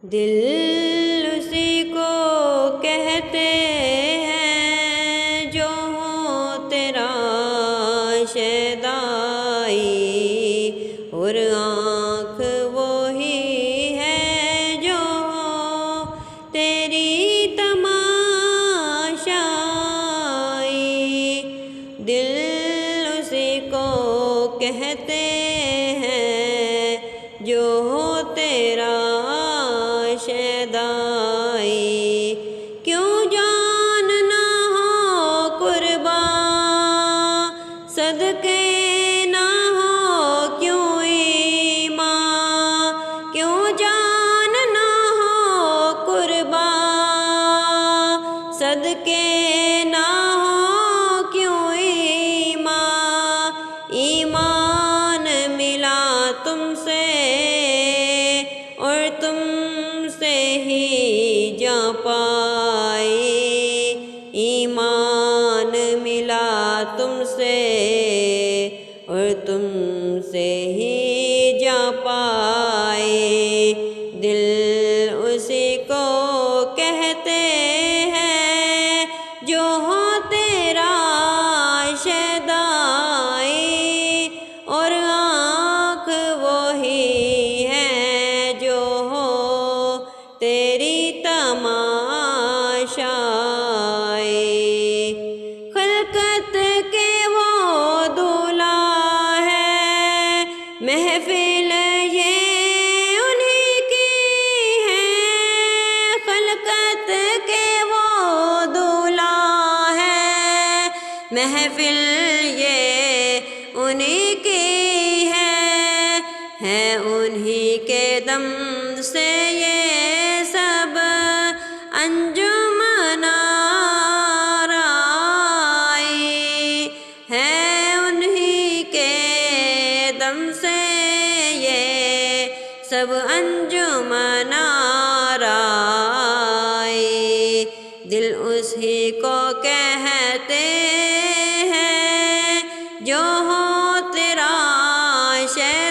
دل اسی کو کہتے ہیں جو ہو تیرا شیدائی، اور آنکھ وہی ہے جو ہو تیری تماشائی۔ دل اسی کو کہتے ہیں جو ہو تیرا شیدائی، کیوں جان نہ ہو قرباں صدقے نہ ہو کیوں ایمان، کیوں جان نہ ہو قرباں صدقے نہ ہو کیوں ایمان۔ ایمان ملا تم سے اور تم سے ہی جا پائی، ایمان ملا تم سے اور تم سے ہی جا پائی۔ دل اسی کو کہتے ہیں جو ہو تیرا شیدائی، اور آنکھ وہی ہے جو ہو تیری تماشائی۔ خلقت کے وہ دولہا ہے، محفل یہ انہی کی ہے۔ خلقت کے وہ دولہا ہے، محفل یہ انہی کی ہے انہی کے دم سے یہ سب انجمن آرائی، ہے انہی کے دم سے یہ سب انجمن آرائی۔ دل اسی کو کہتے ہیں جو ہو تیرا شیدائی۔